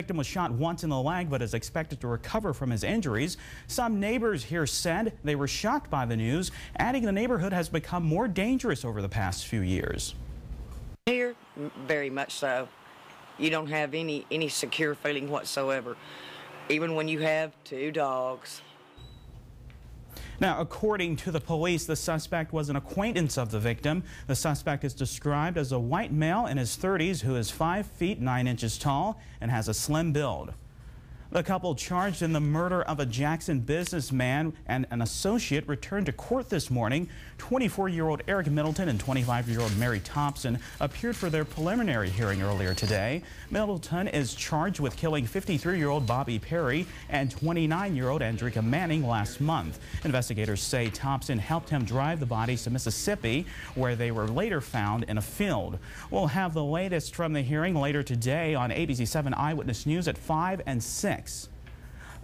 The victim was shot once in the leg but is expected to recover from his injuries. Some neighbors here said they were shocked by the news, adding the neighborhood has become more dangerous over the past few years. Here, very much so. You don't have any secure feeling whatsoever, even when you have two dogs. Now, according to the police, the suspect was an acquaintance of the victim. The suspect is described as a white male in his 30s who is 5 feet 9 inches tall and has a slim build. The couple charged in the murder of a Jackson businessman and an associate returned to court this morning. 24-year-old Eric Middleton and 25-year-old Mary Thompson appeared for their preliminary hearing earlier today. Middleton is charged with killing 53-year-old Bobby Perry and 29-year-old Andrika Manning last month. Investigators say Thompson helped him drive the bodies to Mississippi, where they were later found in a field. We'll have the latest from the hearing later today on ABC 7 Eyewitness News at 5 and 6.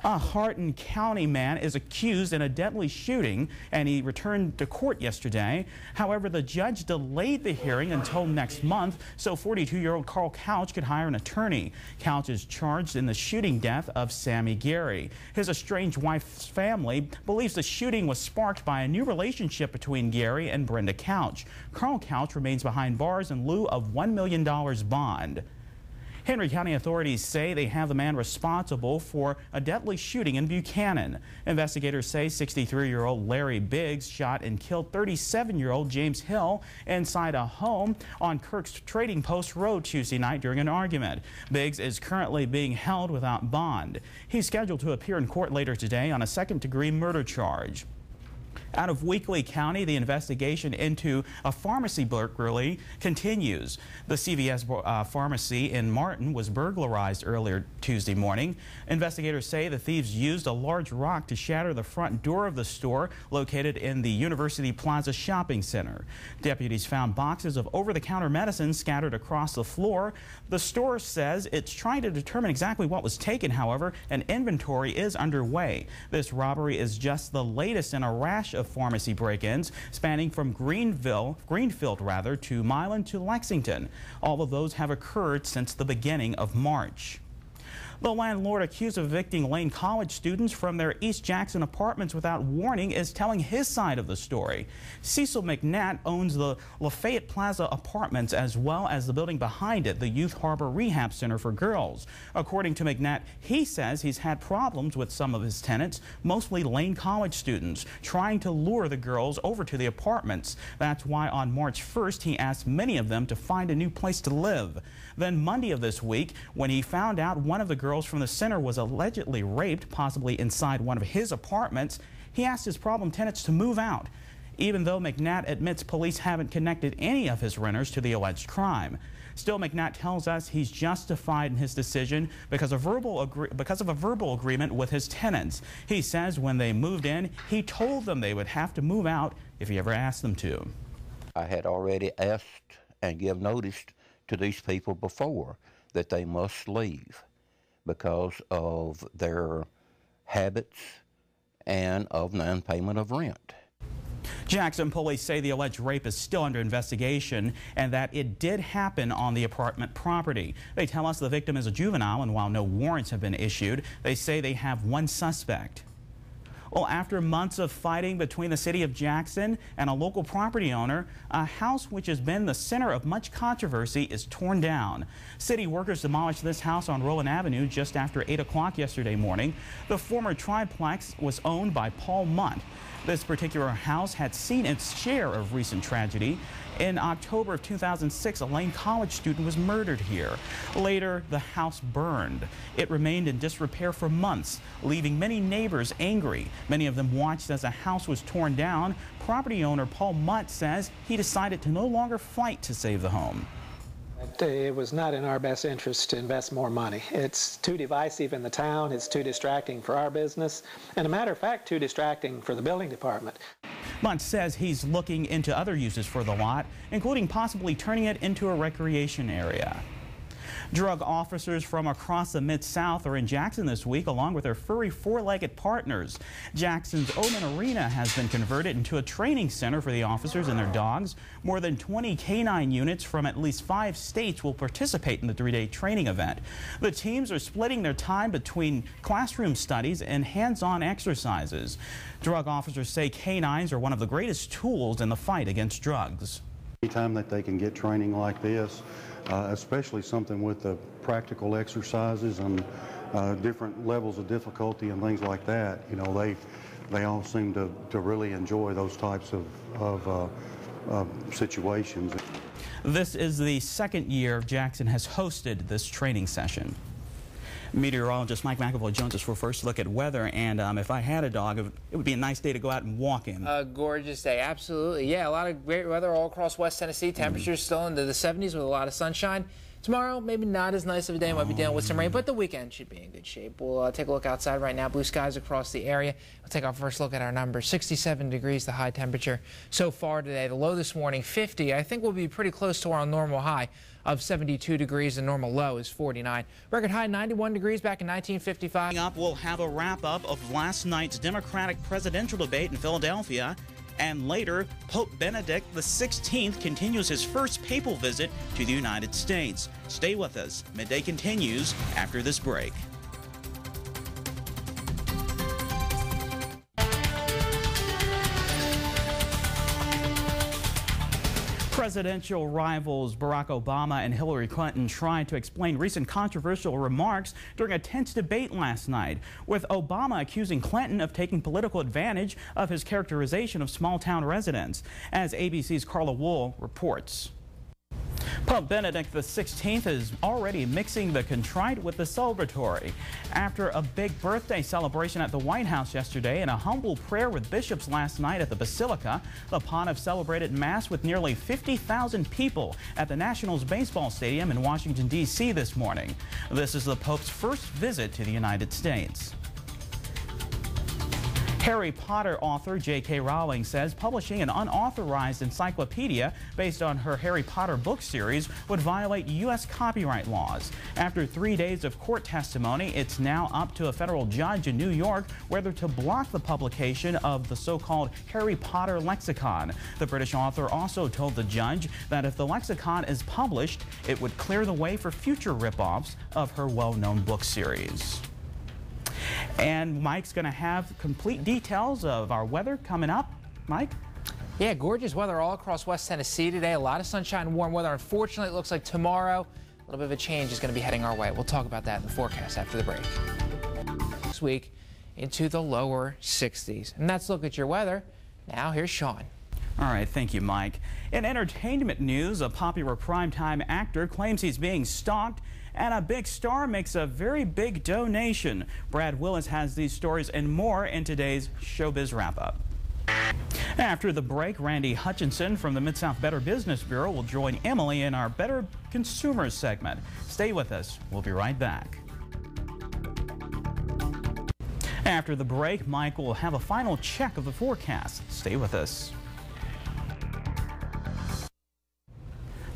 A Hardin County man is accused in a deadly shooting, and he returned to court yesterday. However, the judge delayed the hearing until next month so 42-year-old Carl Couch could hire an attorney. Couch is charged in the shooting death of Sammy Gary. His estranged wife's family believes the shooting was sparked by a new relationship between Gary and Brenda Couch. Carl Couch remains behind bars in lieu of $1 million bond. Henry County authorities say they have the man responsible for a deadly shooting in Buchanan. Investigators say 63-year-old Larry Biggs shot and killed 37-year-old James Hill inside a home on Kirk's Trading Post Road Tuesday night during an argument. Biggs is currently being held without bond. He's scheduled to appear in court later today on a second-degree murder charge. Out of Weakley County, the investigation into a pharmacy burglary continues. The CVS pharmacy in Martin was burglarized earlier Tuesday morning. Investigators say the thieves used a large rock to shatter the front door of the store located in the University Plaza Shopping Center. Deputies found boxes of over-the-counter medicine scattered across the floor. The store says it's trying to determine exactly what was taken. However, an inventory is underway. This robbery is just the latest in a rash of pharmacy break-ins spanning from Greenfield to Milan to Lexington. All of those have occurred since the beginning of March. The landlord accused of evicting Lane College students from their East Jackson apartments without warning is telling his side of the story. Cecil McNatt owns the Lafayette Plaza apartments as well as the building behind it, the Youth Harbor Rehab Center for Girls. According to McNatt, he says he's had problems with some of his tenants, mostly Lane College students, trying to lure the girls over to the apartments. That's why on March 1st, he asked many of them to find a new place to live. Then Monday of this week, when he found out one of the girls from the center was allegedly raped, possibly inside one of his apartments, he asked his problem tenants to move out. Even though McNatt admits police haven't connected any of his renters to the alleged crime. Still, McNatt tells us he's justified in his decision because of a verbal agreement with his tenants. He says when they moved in, he told them they would have to move out if he ever asked them to. I had already asked and give notice to these people before that they must leave because of their habits and of non-payment of rent. Jackson police say the alleged rape is still under investigation and that it did happen on the apartment property. They tell us the victim is a juvenile, and while no warrants have been issued, they say they have one suspect. Well, after months of fighting between the city of Jackson and a local property owner, a house which has been the center of much controversy is torn down. City workers demolished this house on Rowan Avenue just after 8 o'clock yesterday morning. The former triplex was owned by Paul Munt. This particular house had seen its share of recent tragedy. In October of 2006, a Lane College student was murdered here. Later, the house burned. It remained in disrepair for months, leaving many neighbors angry. Many of them watched as the house was torn down. Property owner Paul Mutt says he decided to no longer fight to save the home. It was not in our best interest to invest more money. It's too divisive in the town, it's too distracting for our business, and a matter of fact, too distracting for the building department. Munt says he's looking into other uses for the lot, including possibly turning it into a recreation area. Drug officers from across the Mid-South are in Jackson this week, along with their furry four-legged partners. Jackson's Omen Arena has been converted into a training center for the officers and their dogs. More than 20 canine units from at least 5 states will participate in the 3-day training event. The teams are splitting their time between classroom studies and hands-on exercises. Drug officers say canines are one of the greatest tools in the fight against drugs. Anytime that they can get training like this, especially something with the practical exercises and different levels of difficulty and things like that, you know, they all seem to really enjoy those types of situations. This is the second year Jackson has hosted this training session. Meteorologist Mike McAvoy joins us for a first look at weather, and if I had a dog, it would be a nice day to go out and walk in. A gorgeous day, absolutely. Yeah, a lot of great weather all across West Tennessee. Temperatures still into the 70s with a lot of sunshine. Tomorrow, maybe not as nice of a day. Might be dealing with some rain, but the weekend should be in good shape. We'll take a look outside right now. Blue skies across the area. We'll take our first look at our numbers. 67 degrees, the high temperature so far today. The low this morning, 50. I think we'll be pretty close to our normal high of 72 degrees. The normal low is 49. Record high 91 degrees back in 1955. Coming up, we'll have a wrap-up of last night's Democratic presidential debate in Philadelphia. And later, Pope Benedict XVI continues his first papal visit to the United States. Stay with us. Midday continues after this break. Presidential rivals Barack Obama and Hillary Clinton tried to explain recent controversial remarks during a tense debate last night, with Obama accusing Clinton of taking political advantage of his characterization of small-town residents, as ABC's Carla Wool reports. Pope Benedict XVI is already mixing the contrite with the celebratory. After a big birthday celebration at the White House yesterday and a humble prayer with bishops last night at the Basilica, the Pontiff celebrated Mass with nearly 50,000 people at the Nationals baseball stadium in Washington, D.C. this morning. This is the Pope's first visit to the United States. Harry Potter author J.K. Rowling says publishing an unauthorized encyclopedia based on her Harry Potter book series would violate U.S. copyright laws. After 3 days of court testimony, it's now up to a federal judge in New York whether to block the publication of the so-called Harry Potter lexicon. The British author also told the judge that if the lexicon is published, it would clear the way for future rip-offs of her well-known book series. And Mike's going to have complete details of our weather coming up. Mike? Yeah, gorgeous weather all across West Tennessee today. A lot of sunshine, warm weather. Unfortunately, it looks like tomorrow, a little bit of a change is going to be heading our way. We'll talk about that in the forecast after the break. This week into the lower 60s. And that's a look at your weather. Now, here's Sean. All right, thank you, Mike. In entertainment news, a popular primetime actor claims he's being stalked, and a big star makes a very big donation. Brad Willis has these stories and more in today's Showbiz Wrap-Up. After the break, Randy Hutchinson from the Mid-South Better Business Bureau will join Emily in our Better Consumers segment. Stay with us. We'll be right back. After the break, Mike will have a final check of the forecast. Stay with us.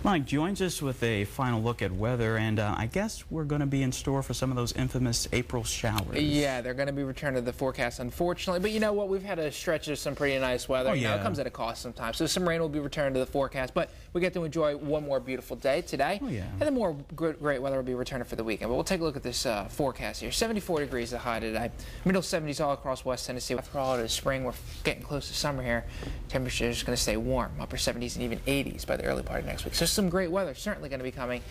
Mike joins us with a final look at weather, and I guess we're going to be in store for some of those infamous April showers. Yeah, they're going to be returned to the forecast, unfortunately. But you know what? We've had a stretch of some pretty nice weather. Oh, you know, yeah. it comes at a cost sometimes. So some rain will be returned to the forecast, but we get to enjoy one more beautiful day today. Oh, yeah. And then more great weather will be returned for the weekend. But we'll take a look at this forecast here. 74 degrees the high today. Middle 70s all across West Tennessee. After all it is spring, we're getting close to summer here. Temperatures are going to stay warm, upper 70s and even 80s by the early part of next week. So some great weather certainly going to be coming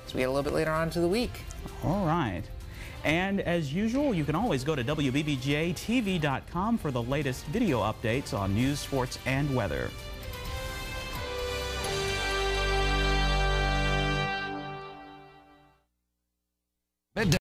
as we get a little bit later on into the week. All right. And as usual, you can always go to WBBJTV.com for the latest video updates on news, sports, and weather.